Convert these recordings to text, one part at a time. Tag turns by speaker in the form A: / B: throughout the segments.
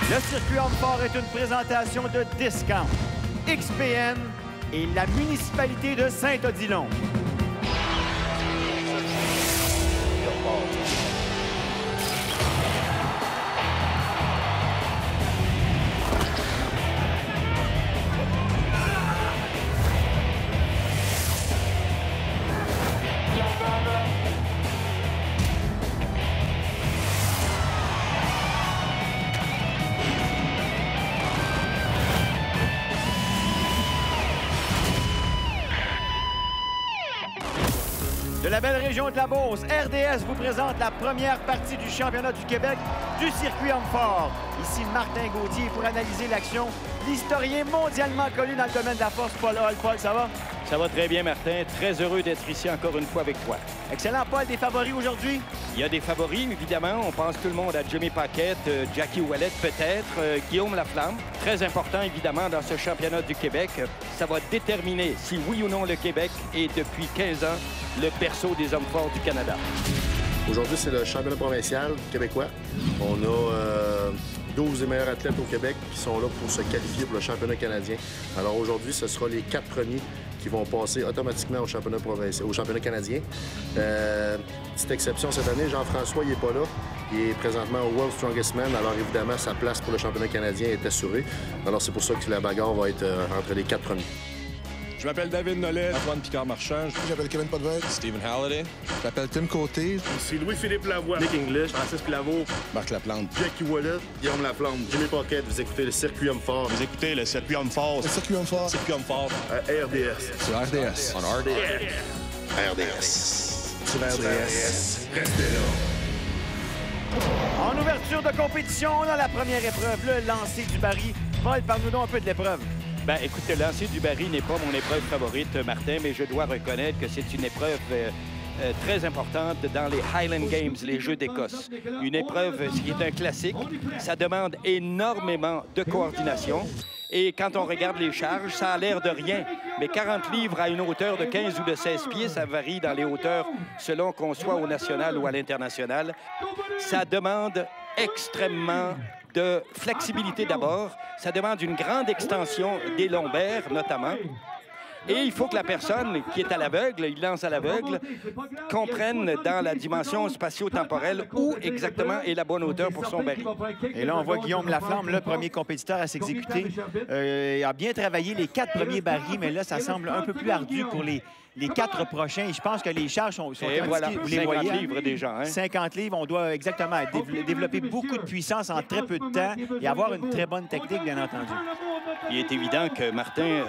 A: Le circuit Homme-Fort est une présentation de Discount, XPN et la municipalité de Saint-Odilon. De la belle région de la Beauce, RDS vous présente la première partie du championnat du Québec du circuit Homme-Fort. Ici Martin Gauthier pour analyser l'action. L'historien mondialement connu dans le domaine de la force, Paul Hall. Paul, ça va?
B: Ça va très bien, Martin. Très heureux d'être ici encore une fois avec toi.
A: Excellent, Paul. Des favoris aujourd'hui?
B: Il y a des favoris, évidemment. On pense tout le monde à Jimmy Paquette, Jackie Ouellet peut-être, Guillaume Laflamme. Très important, évidemment, dans ce championnat du Québec. Ça va déterminer si oui ou non le Québec est, depuis 15 ans, le berceau des hommes forts du Canada.
C: Aujourd'hui, c'est le championnat provincial québécois. On a 12 des meilleurs athlètes au Québec qui sont là pour se qualifier pour le championnat canadien. Alors aujourd'hui, ce sera les 4 premiers qui vont passer automatiquement au championnat provincial, au championnat canadien. Petite exception cette année, Jean-François, il n'est pas là. Il est présentement au World Strongest Man. Alors évidemment, sa place pour le championnat canadien est assurée. Alors c'est pour ça que la bagarre va être entre les 4 premiers.
D: Je m'appelle David Nollet, Antoine Picard-Marchand.
E: Je m'appelle Kevin Potvin.
D: Stephen Halliday.
E: Je m'appelle Tim Côté.
F: Ici Louis-Philippe Lavoie, Nick English, Francis Claveau,
D: Marc Laplante.
F: Jackie Ouellet, Guillaume Laflamme, Jimmy Paquette. Vous écoutez le circuit Homme-Fort.
D: Vous écoutez le circuit Homme-Fort.
E: Le circuit Homme-Fort.
D: Circuit Homme-Fort.
F: À RDS.
E: Sur RDS.
D: On RDS.
C: RDS.
E: Sur RDS.
F: Restez là.
A: En ouverture de compétition, on a la première épreuve, le lancer du baril. Paul, parle-nous donc un peu de l'épreuve.
B: Ben, écoute, le lancer du baril n'est pas mon épreuve favorite, Martin, mais je dois reconnaître que c'est une épreuve très importante dans les Highland Games, les Jeux d'Écosse. Une épreuve qui est un classique. Ça demande énormément de coordination. Et quand on regarde les charges, ça a l'air de rien. Mais 40 livres à une hauteur de 15 ou de 16 pieds, ça varie dans les hauteurs selon qu'on soit au national ou à l'international. Ça demande extrêmement de flexibilité d'abord. Ça demande une grande extension des lombaires, notamment. Et il faut que la personne qui est à l'aveugle, il lance à l'aveugle, comprenne dans la dimension spatio-temporelle où exactement est la bonne hauteur pour son baril.
A: Et là, on voit Guillaume Laflamme, le premier compétiteur à s'exécuter. Il a bien travaillé les 4 premiers barils, mais là, ça semble un peu plus ardu pour les 4 prochains. Et je pense que les charges sont
B: et voilà,
A: vous les
B: 50
A: voyez,
B: livres déjà. Hein?
A: 50 livres, on doit exactement développer beaucoup de puissance en très peu de temps et avoir une très bonne technique, bien entendu.
B: Il est évident que, Martin,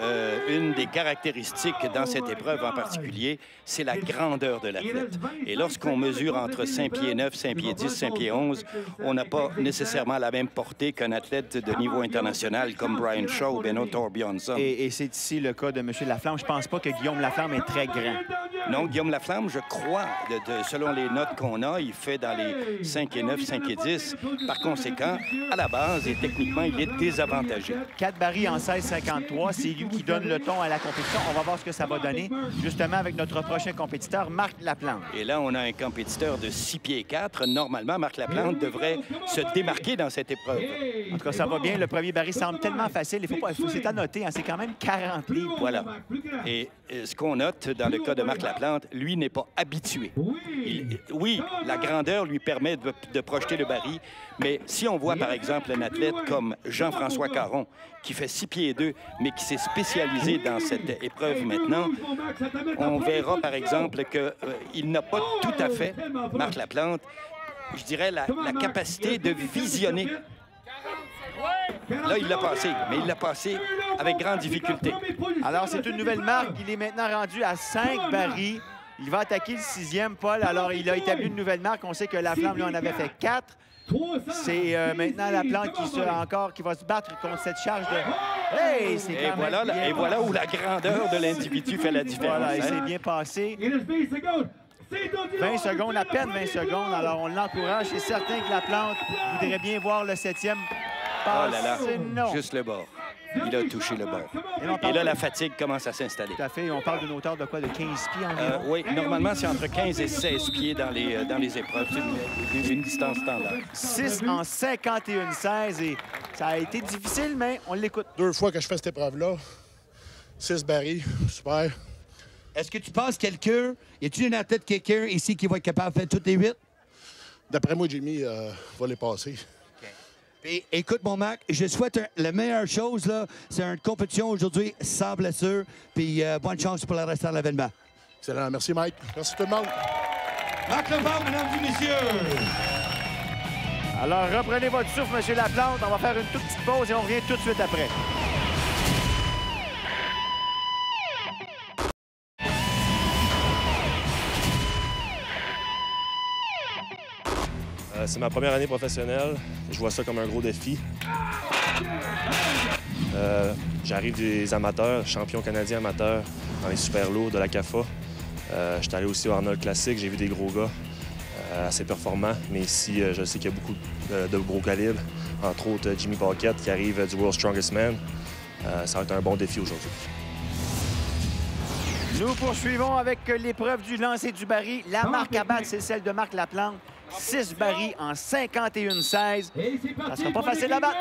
B: une des caractéristiques dans cette épreuve en particulier, c'est la grandeur de l'athlète. Et lorsqu'on mesure entre 5 pieds 9, 5 pieds 10, 5 pieds 11, on n'a pas nécessairement la même portée qu'un athlète de niveau international comme Brian Shaw ou Benno Torbjornsson.
A: Et c'est ici le cas de M. Laflamme. Je pense pas que Guillaume Laflamme est très grand.
B: Non, Guillaume Laflamme, je crois, selon les notes qu'on a, il fait dans les 5 et 9, 5 et 10. Par conséquent, à la base, et techniquement, il est désavantagé.
A: 4 barils en 16,53. C'est lui qui donne le ton à la compétition. On va voir ce que ça va donner, justement, avec notre prochain compétiteur, Marc Laplante.
B: Et là, on a un compétiteur de 6 pieds 4. Normalement, Marc Laplante devrait se démarquer dans cette épreuve.
A: En tout cas, ça va bien. Le premier baril semble tellement facile. C'est à noter, hein, c'est quand même 40 livres.
B: Voilà. Et ce qu'on note dans le cas de Marc Laplante, lui n'est pas habitué. Oui, la grandeur lui permet de projeter le baril, mais si on voit, par exemple, un athlète comme Jean-François Caron, qui fait 6 pieds 2, mais qui s'est spécialisé dans cette épreuve maintenant, on verra, par exemple, qu'il n'a pas tout à fait, Marc Laplante, je dirais, la capacité de visionner. Là, il l'a passé, mais il l'a passé avec grande difficulté.
A: Alors, c'est une nouvelle marque. Il est maintenant rendu à 5 barils. Il va attaquer le 6e, Paul. Alors, il a établi une nouvelle marque. On sait que Laflamme, lui, en avait fait 4. C'est maintenant Laplante qui va se battre contre cette charge de... Hey, c'est quand même
B: et voilà où la grandeur de l'individu fait la différence.
A: Voilà, et c'est bien passé. 20 secondes, à peine 20 secondes. Alors, on l'encourage. C'est certain que Laplante voudrait bien voir le 7e passer.
B: Oh là là,
A: non.
B: juste le bord. Il a touché le bord. Et là, la fatigue commence à s'installer.
A: Tout à fait. On parle d'une hauteur de quoi? De 15 pieds environ?
B: Oui, normalement, c'est entre 15 et 16 pieds dans les épreuves. C'est une distance standard.
A: 6 en 51-16 et ça a été difficile, mais on l'écoute.
C: 2 fois que je fais cette épreuve-là. 6 barils, super.
G: Est-ce que tu penses quelqu'un, y a-t-il une athlète quelqu'un ici qui va être capable de faire toutes les 8?
C: D'après moi, Jimmy va les passer.
G: Et écoute, mon Mac, je souhaite la meilleure chose, là, c'est une compétition aujourd'hui sans blessure. Puis bonne chance pour le restant de l'événement.
C: Excellent. Merci, Mike. Merci tout le monde.
G: Marc Lefebvre, mesdames et messieurs!
A: Alors, reprenez votre souffle, M. Laplante. On va faire une toute petite pause et on revient tout de suite après.
H: C'est ma première année professionnelle. Je vois ça comme un gros défi. J'arrive des amateurs, champion canadien amateur dans les super lourds de la CAFA. Je suis allé aussi au Arnold Classic, j'ai vu des gros gars assez performants. Mais ici, je sais qu'il y a beaucoup de gros calibres, entre autres Jimmy Paquette qui arrive du World's Strongest Man. Ça va être un bon défi aujourd'hui.
A: Nous poursuivons avec l'épreuve du lancer du baril. La marque à battre, c'est celle de Marc Laplante. 6 barils en 51-16. Ça ne sera pas facile à battre.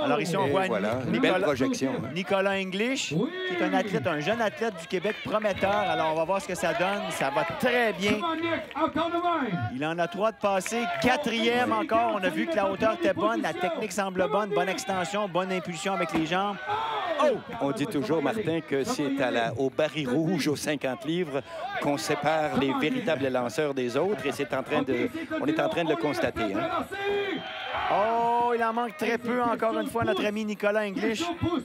A: Alors ici, on voit
B: une belle projection.
A: Nicolas English, qui est un athlète, un jeune athlète du Québec prometteur. Alors, on va voir ce que ça donne. Ça va très bien. Il en a 3 de passé. 4e encore. On a vu que la hauteur était bonne. La technique semble bonne. Bonne extension, bonne impulsion avec les jambes.
B: Oh! On dit toujours, Martin, que c'est au baril rouge aux 50 livres qu'on sépare les véritables lanceurs des autres. Et on est en train de le constater. Hein?
A: Oh, il en manque très peu, encore une fois, notre ami Nicolas English, pour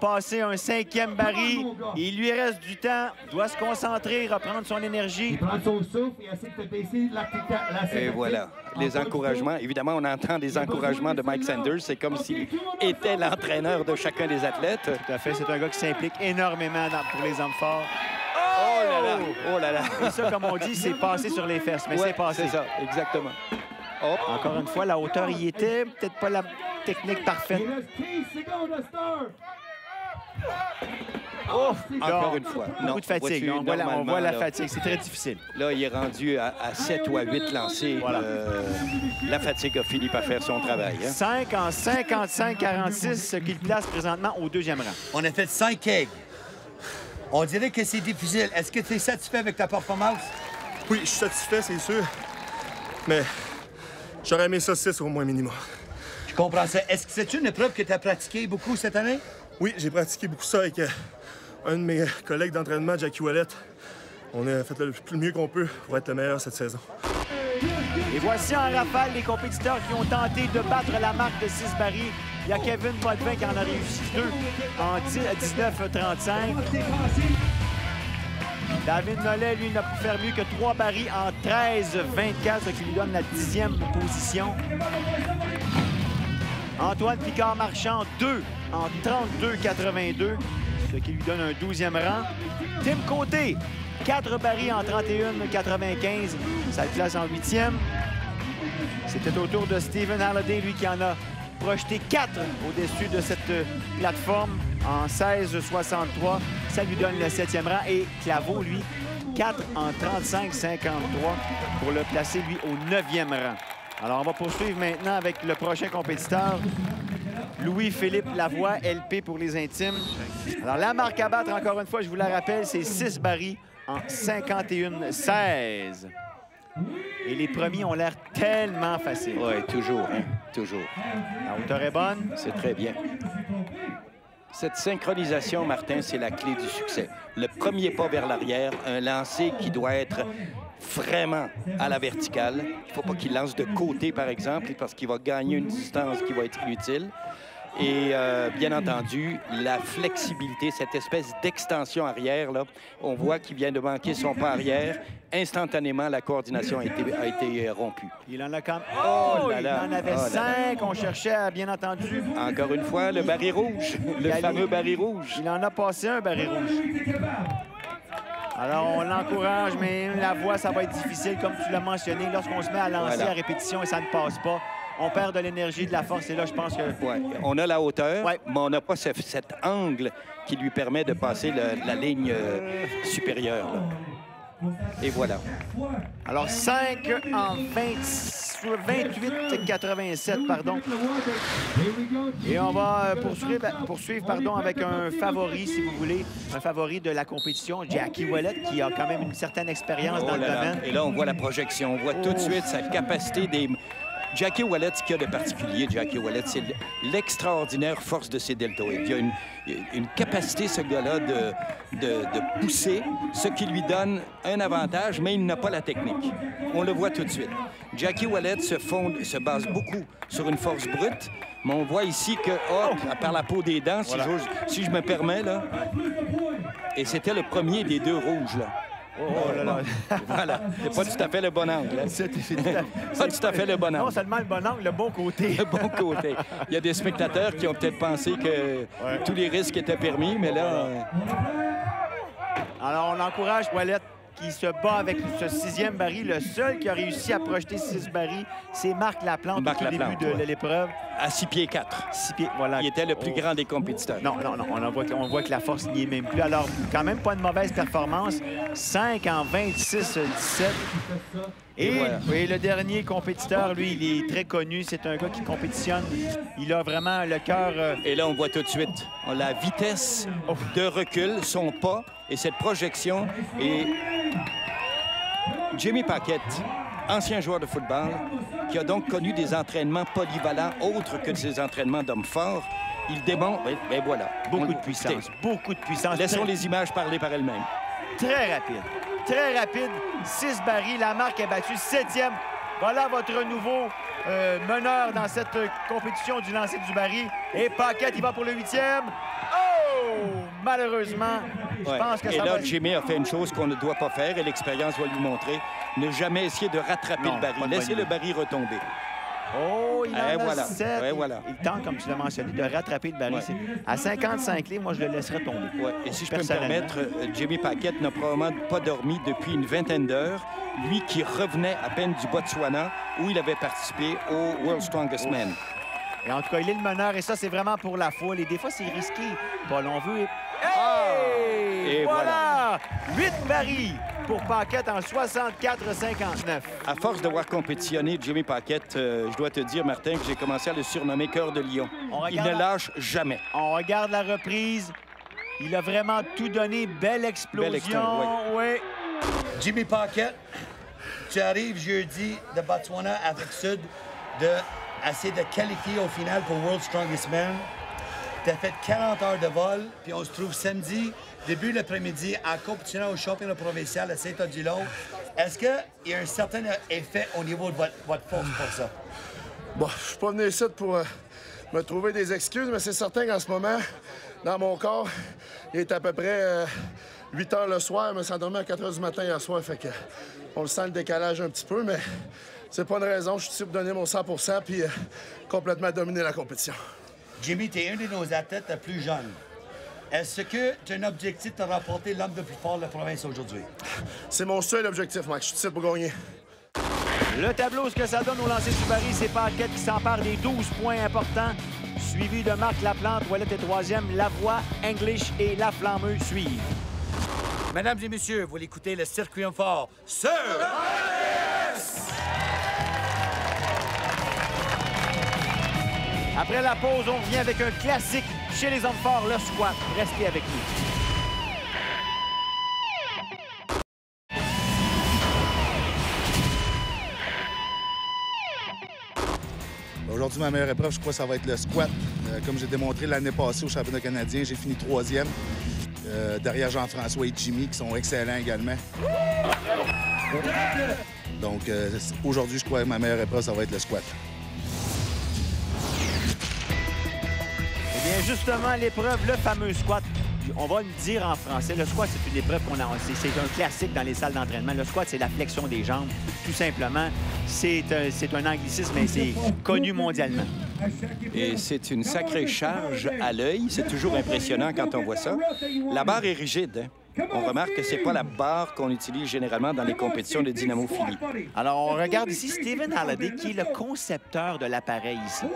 A: passer un 5e baril. Il lui reste du temps, doit se concentrer, reprendre son énergie.
B: Et voilà, les encouragements. Évidemment, on entend des encouragements de Mike Sanders. C'est comme s'il était l'entraîneur de chacun des athlètes.
A: Tout à fait, c'est un gars qui s'implique énormément pour les hommes forts.
B: Oh là là! Oh là là!
A: Et ça, comme on dit, c'est passé sur les fesses, mais c'est passé.
B: C'est ça, exactement.
A: Oh. Encore une fois, la hauteur y était. Peut-être pas la technique parfaite.
B: Oh, encore une fois.
A: Beaucoup de fatigue. On voit la fatigue. C'est très difficile.
B: Là, il est rendu à 7 ou à 8 lancés. Voilà. La fatigue a fini par faire son travail. Hein?
A: 5 en 55-46, ce qui le place présentement au 2e rang.
G: On a fait 5 kegs. On dirait que c'est difficile. Est-ce que tu es satisfait avec ta performance?
H: Oui, je suis satisfait, c'est sûr. Mais j'aurais aimé ça 6 au moins minimum.
G: Je comprends ça. Est-ce que c'est une épreuve que tu as pratiquée beaucoup cette année?
H: Oui, j'ai pratiqué beaucoup ça avec un de mes collègues d'entraînement, Jackie Wallet. On a fait le mieux qu'on peut pour être le meilleur cette saison.
A: Et voici en rafale les compétiteurs qui ont tenté de battre la marque de 6 barils. Il y a Kevin Potvin qui en a réussi 2 en 19-35. David Nollet, lui, n'a pu faire mieux que 3 barils en 13-24, ce qui lui donne la 10e position. Antoine Picard-Marchand, 2 en 32-82, ce qui lui donne un 12e rang. Tim Côté, 4 barils en 31-95, ça le place en 8e. C'était au tour de Stephen Halliday, lui, qui en a projeté 4 au-dessus de cette plateforme en 16-63. Ça lui donne le 7e rang. Et Claveau, lui, 4 en 35-53 pour le placer, lui, au 9e rang. Alors, on va poursuivre maintenant avec le prochain compétiteur, Louis-Philippe Lavoie, LP pour les intimes. Alors, la marque à battre, encore une fois, je vous la rappelle, c'est 6 barils en 51-16. Et les premiers ont l'air tellement faciles.
B: Oui, toujours, hein? Toujours.
A: La hauteur est bonne.
B: C'est très bien. Cette synchronisation, Martin, c'est la clé du succès. Le premier pas vers l'arrière, un lancer qui doit être vraiment à la verticale. Il ne faut pas qu'il lance de côté, par exemple, parce qu'il va gagner une distance qui va être inutile. Et bien entendu, la flexibilité, cette espèce d'extension arrière, là, on voit qu'il vient de manquer son pas arrière. Instantanément, la coordination a été rompue.
A: Il en a quand même... Oh là là! Il en avait 5. On cherchait à, bien entendu...
B: Encore une fois, le baril rouge. Le fameux baril rouge.
A: Il en a passé un baril rouge. Alors, on l'encourage, mais la voix, ça va être difficile, comme tu l'as mentionné. Lorsqu'on se met à lancer à répétition et ça ne passe pas, on perd de l'énergie, de la force. Et là, je pense que...
B: Ouais. On a la hauteur,
A: Ouais.
B: mais on n'a pas cet angle qui lui permet de passer la ligne supérieure. Là. Et voilà.
A: Alors, 5 en 28-87, pardon. Et on va poursuivre avec un favori, si vous voulez, un favori de la compétition, Jackie Ouellet, qui a quand même une certaine expérience dans le domaine.
B: Et là, on voit la projection. On voit tout de suite sa capacité des... Jackie Ouellet, ce qu'il y a de particulier, Jackie Ouellet, c'est l'extraordinaire force de ses deltoïdes. Il y a une capacité, ce gars-là, de pousser, ce qui lui donne un avantage, mais il n'a pas la technique. On le voit tout de suite. Jackie Ouellet se base beaucoup sur une force brute, mais on voit ici que, par la peau des dents, si je me permets, là, et c'était le premier des deux rouges, là.
A: Oh là là.
B: Voilà. C'est pas tout à fait le bon angle. Hein? C'est pas tout à fait le bon angle.
A: Non seulement le bon angle, le bon côté.
B: Le bon côté. Il y a des spectateurs qui ont peut-être pensé que tous les risques étaient permis, mais là...
A: Alors, on encourage Ouellet qui se bat avec ce 6e baril. Le seul qui a réussi à projeter 6 barils, c'est Marc Laplante au tout début de l'épreuve.
B: À 6 pieds 4.
A: 6 pieds, voilà.
B: Il était le plus grand des compétiteurs.
A: Non. On voit que la force n'y est même plus. Alors, quand même pas une mauvaise performance. 5 en 26-17. Et le dernier compétiteur, lui, il est très connu. C'est un gars qui compétitionne. Il a vraiment le cœur...
B: Et là, on voit tout de suite la vitesse de recul, son pas et cette projection. Et Jimmy Paquette, ancien joueur de football, qui a donc connu des entraînements polyvalents autres que ses entraînements d'hommes forts, il démontre... Ben voilà.
A: Beaucoup de puissance. Beaucoup de puissance.
B: Laissons les images parler par elles-mêmes.
A: Très rapide. Très rapide. 6 barils. La marque est battue. 7e. Voilà votre nouveau meneur dans cette compétition du lancer du baril. Et Paquette, il va pour le 8e. Oh! Malheureusement, je pense que ça va...
B: Et là, Jimmy a fait une chose qu'on ne doit pas faire et l'expérience va lui montrer. Ne jamais essayer de rattraper le baril. Laissez le baril retomber.
A: Oh, il en a 7.
B: Voilà.
A: Il tente, comme tu l'as mentionné, de rattraper le baril. À 55 livres, moi, je le laisserais tomber.
B: Et si je peux me permettre, Jimmy Paquette n'a probablement pas dormi depuis une vingtaine d'heures. Lui qui revenait à peine du Botswana, où il avait participé au World's Strongest Man.
A: Et en tout cas, il est le meneur, et ça, c'est vraiment pour la foule. Et des fois, c'est risqué. Paul, on veut...
B: Et voilà!
A: 8 barils pour Paquette en 64-59.
B: À force de voir compétitionner Jimmy Paquette, je dois te dire, Martin, que j'ai commencé à le surnommer Cœur de Lion. Il ne lâche jamais.
A: On regarde la reprise. Il a vraiment tout donné. Belle explosion. Oui.
G: Jimmy Paquette, tu arrives jeudi de Botswana, Afrique Sud, d'essayer de qualifier au final pour World's Strongest Man. Tu as fait 40 heures de vol, puis on se trouve samedi, début de l'après-midi, en compétition au championnat provincial de Saint-Odilo. Est-ce qu'il y a un certain effet au niveau de votre force pour ça?
C: Bon, je suis pas venu ici pour me trouver des excuses, mais c'est certain qu'en ce moment, dans mon corps, il est à peu près 8 heures le soir. Je me suis endormi à 4 heures du matin hier soir, fait que on le sent le décalage un petit peu, mais c'est pas une raison. Je suis ici pour donner mon 100 % puis complètement dominer la compétition.
G: Jimmy, tu es un de nos athlètes les plus jeunes. Est-ce que tu as un objectif de remporter l'homme le plus fort de la province aujourd'hui?
C: C'est mon seul objectif, Max. Je suis ici pour gagner.
A: Le tableau, ce que ça donne au lancer du baril, c'est Paquette qui s'empare des 12 points importants, suivi de Marc Laplante. Ouellet est 3e. Lavoie, English et Laflammeux suivent.
G: Mesdames et messieurs, vous l'écoutez, le circuit fort sur RDS!
A: Après la pause, on revient avec un classique chez les hommes forts, le squat. Restez avec nous.
E: Aujourd'hui, ma meilleure épreuve, je crois que ça va être le squat. Comme j'ai démontré l'année passée au championnat canadien, j'ai fini 3e. Derrière Jean-François et Jimmy, qui sont excellents également. Donc, aujourd'hui, je crois que ma meilleure épreuve, ça va être le squat.
A: Eh bien, justement, l'épreuve, le fameux squat. On va le dire en français. Le squat, c'est une épreuve qu'on a. C'est un classique dans les salles d'entraînement. Le squat, c'est la flexion des jambes, tout simplement. C'est un anglicisme, mais c'est connu mondialement.
B: Et c'est une sacrée charge à l'œil. C'est toujours impressionnant quand on voit ça. La barre est rigide, hein? On remarque que ce n'est pas la barre qu'on utilise généralement dans les compétitions de dynamophilie.
A: Alors, on regarde ici Stephen Halliday, qui est le concepteur de l'appareil ici.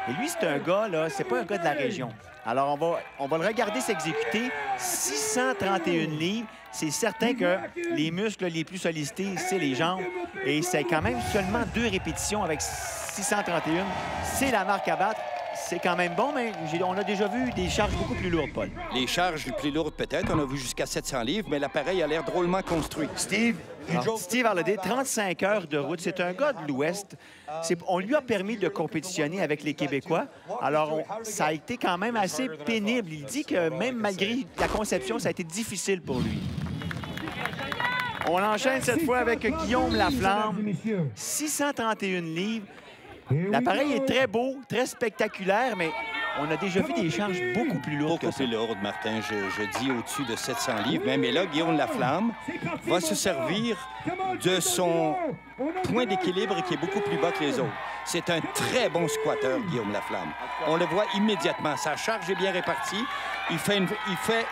A: Et lui, c'est un gars, là, c'est pas un gars de la région. Alors, on va le regarder s'exécuter. 631 livres. C'est certain que les muscles les plus sollicités, c'est les jambes. Et c'est quand même seulement 2 répétitions avec 631. C'est la marque à battre. C'est quand même bon, mais on a déjà vu des charges beaucoup plus lourdes, Paul.
B: Les charges les plus lourdes, peut-être. On a vu jusqu'à 700 livres, mais l'appareil a l'air drôlement construit.
G: Steve
A: Halliday, 35 heures de route. C'est un gars de l'Ouest. On lui a permis de compétitionner avec les Québécois. Alors, ça a été quand même assez pénible. Il dit que même malgré la conception, ça a été difficile pour lui. On enchaîne cette fois avec Guillaume Laflamme. 631 livres. L'appareil est très beau, très spectaculaire, mais on a déjà vu des charges beaucoup plus lourdes que ça.
B: Beaucoup plus lourdes, Martin. Je dis au-dessus de 700 livres. Mais là, Guillaume Laflamme va se servir de son point d'équilibre qui est beaucoup plus bas que les autres. C'est un très bon squatteur, Guillaume Laflamme. On le voit immédiatement. Sa charge est bien répartie. Il fait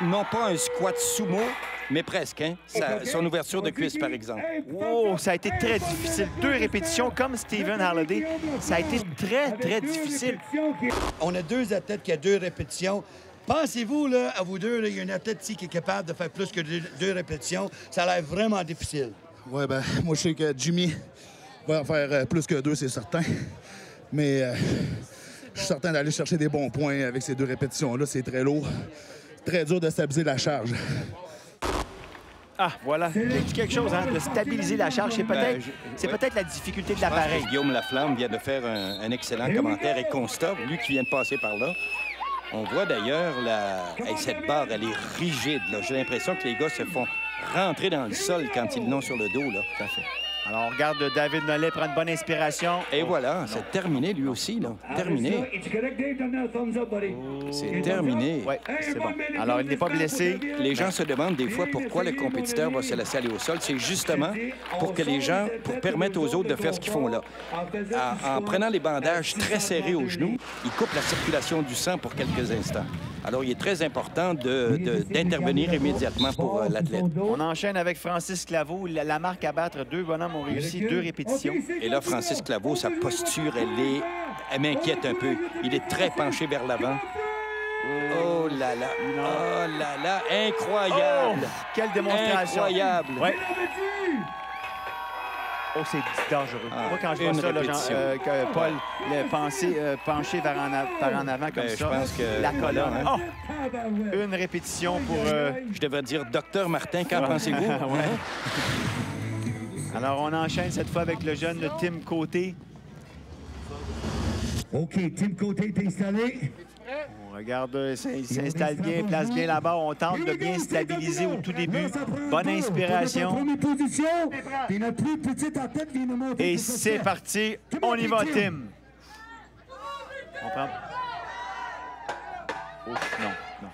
B: non pas un squat sumo, mais presque, hein? Son ouverture de cuisse, par exemple.
A: Oh, ça a été très difficile. 2 répétitions comme Stephen Halliday. Ça a été très, très difficile.
G: On a 2 athlètes qui ont 2 répétitions. Pensez-vous, là, à vous deux, il y a un athlète ici qui est capable de faire plus que 2 répétitions. Ça a l'air vraiment difficile.
E: Oui, ben moi, je sais que Jimmy va en faire plus que 2, c'est certain. Mais je suis certain d'aller chercher des bons points avec ces 2 répétitions-là. C'est très lourd. Très dur de stabiliser la charge.
A: Ah, voilà. Il dit quelque chose, hein, de stabiliser la charge. C'est peut-être la difficulté de l'appareil.
B: Guillaume Laflamme vient de faire un excellent commentaire et constat, lui qui vient de passer par là. On voit d'ailleurs cette barre, elle est rigide. J'ai l'impression que les gars se font rentrer dans le sol quand ils l'ont sur le dos. Là.
A: Tout à fait. Alors, on regarde David Nollet prendre une bonne inspiration.
B: Et voilà, c'est terminé lui aussi, là. Terminé. C'est terminé.
A: Oui, c'est bon. Alors, il n'est pas blessé.
B: Les gens se demandent des fois pourquoi le compétiteur va se laisser aller au sol. C'est justement pour permettre aux autres de faire ce qu'ils font là. En prenant les bandages très serrés aux genoux, ils coupent la circulation du sang pour quelques instants. Alors, il est très important d'intervenir immédiatement pour l'athlète.
A: On enchaîne avec Francis Claveau. La marque à battre, 2 bonhommes ont réussi 2 répétitions.
B: Et là, Francis Claveau, sa posture, elle m'inquiète un peu. Il est très penché vers l'avant. Oh là là! Oh là là! Incroyable!
A: Oh, quelle démonstration!
B: Incroyable!
A: Ouais. Oh, c'est dangereux. Moi, quand je vois ça, là, que Paul penché par en avant comme ça,
B: je pense que
A: la colonne. Oh! Une répétition pour...
B: Je devrais dire Docteur Martin, qu'en pensez-vous?
A: Ouais. Alors, on enchaîne cette fois avec le jeune Tim Côté.
I: OK, Tim Côté est installé.
A: On regarde, il s'installe bien, place bien la barre. On tente de bien stabiliser au tout début. Bonne inspiration. Et c'est parti. On y va, Tim. On prend... Ouf, non.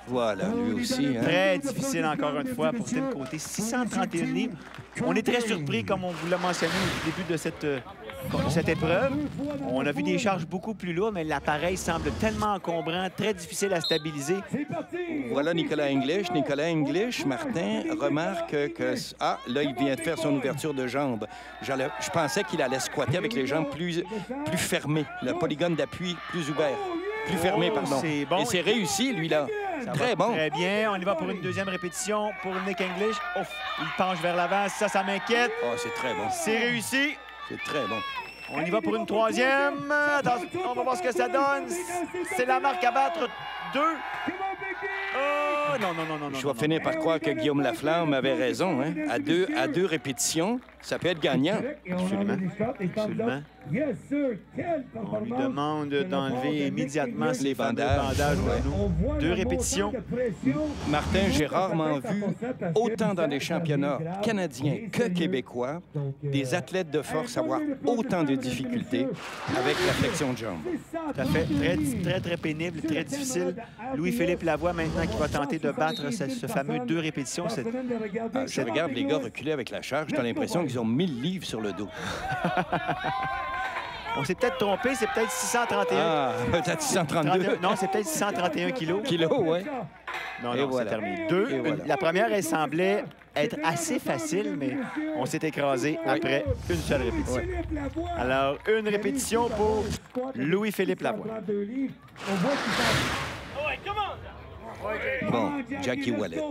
B: Voilà, lui aussi. Hein?
A: Très difficile, encore une fois, pour Tim Côté. 631 livres. On est très surpris, comme on vous l'a mentionné au début de cette épreuve. On a vu des charges beaucoup plus lourdes, mais l'appareil semble tellement encombrant, très difficile à stabiliser.
B: Voilà Nicolas English. Nicolas English, Martin, remarque que... Ah, là, il vient de faire son ouverture de jambes. Je pensais qu'il allait squatter avec les jambes plus fermées, le polygone d'appui plus ouvert. Plus fermé, pardon.
A: Bon.
B: Et c'est réussi, lui-là. Très bon.
A: Très bien. On y va pour une deuxième répétition pour Nick English. Ouf, il penche vers l'avant. Ça m'inquiète.
B: Oh, c'est très bon.
A: C'est réussi.
B: C'est très bon.
A: On y va pour une troisième. On va voir ce que ça donne. C'est la marque à battre. 2. Oh, non.
B: Je vais finir par croire que Guillaume Laflamme avait raison. Hein? À deux répétitions, ça peut être gagnant.
A: Absolument. On lui demande d'enlever immédiatement les bandages. 2 répétitions.
B: Martin, j'ai rarement vu, autant dans des championnats canadiens que québécois, des athlètes de force avoir autant de difficultés avec la flexion de jambes.
A: Tout à fait. Très pénible, très difficile. Louis-Philippe Lavoie, maintenant, qui va tenter de battre ce fameux 2 répétitions.
B: Je regarde les gars reculer avec la charge. J'ai l'impression qu'ils ont 1000 livres sur le dos.
A: On s'est peut-être trompé, c'est peut-être 631.
B: Ah, peut-être 632.
A: Non, c'est peut-être 631 kilos.
B: Kilos, oui.
A: Non,
B: Et
A: non,
B: voilà.
A: c'est terminé. Deux.
B: Et voilà.
A: La première, elle semblait être assez facile, mais on s'est écrasé après une seule répétition. Alors, une répétition pour Louis-Philippe Lavoie.
B: Bon, Jackie Wallet.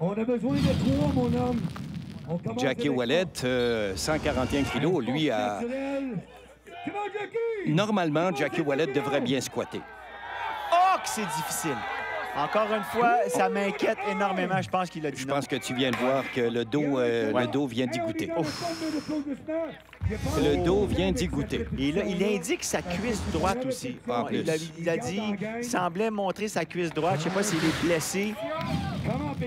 I: On a besoin de 3, mon homme. On commence
B: Jackie
I: avec
B: Wallet, 141 kilos, lui a...
I: Comment, Jackie?
B: Normalement, Jackie Wallet devrait bien squatter.
A: Oh, que c'est difficile! Encore une fois, ça m'inquiète énormément. Je pense qu'il a dit
B: Je
A: non.
B: pense que tu viens de voir que le dos vient d'y goûter. Le dos vient d'y goûter.
A: Et là, il indique sa cuisse droite aussi.
B: En plus.
A: Il a dit, il semblait montrer sa cuisse droite. Je ne sais pas s'il est blessé.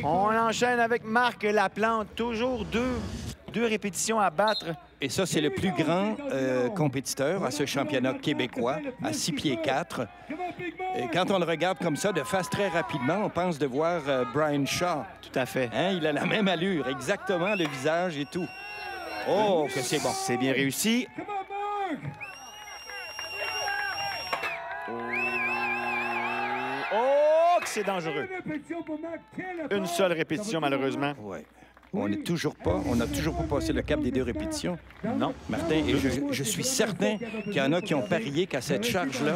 A: On enchaîne avec Marc Laplante. Toujours deux répétitions à battre.
B: Et ça, c'est le plus grand compétiteur à ce championnat québécois, à 6 pieds 4. Et quand on le regarde comme ça, de face très rapidement, on pense de voir Brian Shaw.
A: Tout à fait.
B: Hein? Il a la même allure, exactement le visage et tout. Oh, que c'est bon.
A: C'est bien réussi. Oh, que c'est dangereux. Une seule répétition, malheureusement.
B: Ouais. On n'a toujours pas passé le cap des 2 répétitions. Non, Martin, et je suis certain qu'il y en a qui ont parié qu'à cette charge-là,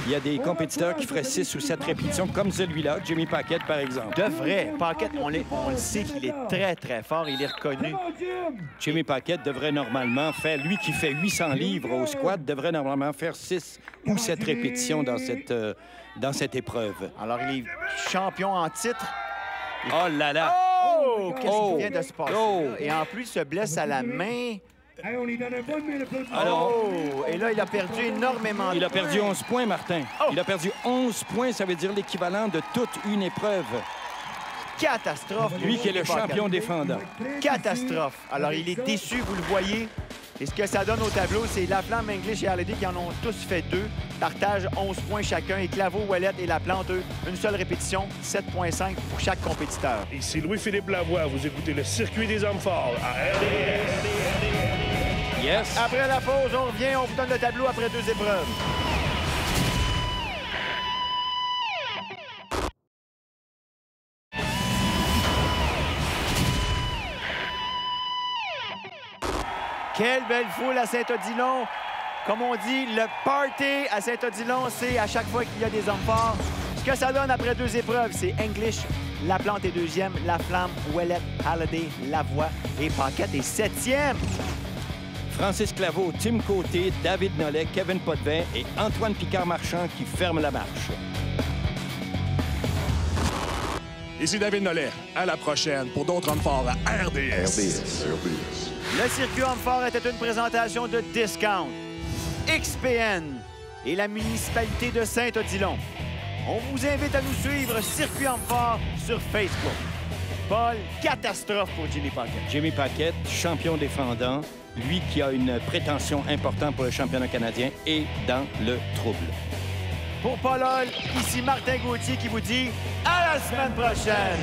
B: il y a des compétiteurs qui feraient 6 ou 7 répétitions, comme celui-là, Jimmy Paquette, par exemple.
A: Devrait. Paquette, on le sait qu'il est très, très fort. Il est reconnu.
B: Jimmy Paquette devrait normalement faire, lui qui fait 800 livres au squat, devrait normalement faire 6 ou 7 répétitions dans cette épreuve.
A: Alors, il est champion en titre.
B: Oh là là!
A: Oh! Qu'est-ce qui vient de se passer?
B: Oh!
A: Là? Et en plus, il se blesse à la main.
B: Alors,
A: Oh! Et là, il a perdu énormément de
B: il a perdu
A: points.
B: 11 points, Martin.
A: Oh!
B: Il a perdu 11 points, ça veut dire l'équivalent de toute une épreuve.
A: Catastrophe.
B: Lui qui est le
A: Paquette.
B: champion défendant.
A: Catastrophe. Alors, il est déçu, vous le voyez. Et ce que ça donne au tableau, c'est Laflamme, English et Halliday qui en ont tous fait 2. Partagent 11 points chacun. Et Claveau, Wallet et Laplante, eux, une seule répétition, 7,5 pour chaque compétiteur.
J: Ici Louis-Philippe Lavoie. Vous écoutez le circuit des hommes forts à RDS.
B: Yes.
A: Après la pause, on revient. On vous donne le tableau après 2 épreuves. Quelle belle foule à Saint-Odilon. Comme on dit, le party à Saint-Odilon, c'est à chaque fois qu'il y a des hommes forts. Ce que ça donne après 2 épreuves, c'est English, Laplante est 2e, Laflamme, Ouellet, Halliday, Lavoie et Paquette est 7e.
B: Francis Claveau, Tim Côté, David Nollet, Kevin Potvin et Antoine Picard-Marchand qui ferment la marche.
J: Ici David Nollet. À la prochaine pour d'autres hommes forts à RDS.
A: Le circuit homme fort était une présentation de Discount, XPN et la municipalité de Saint-Odilon. On vous invite à nous suivre Circuit homme fort sur Facebook. Paul, catastrophe pour Jimmy Paquette.
B: Jimmy Paquette, champion défendant, lui qui a une prétention importante pour le championnat canadien, est dans le trouble.
A: Pour Paul Hall, ici Martin Gauthier qui vous dit à la semaine prochaine.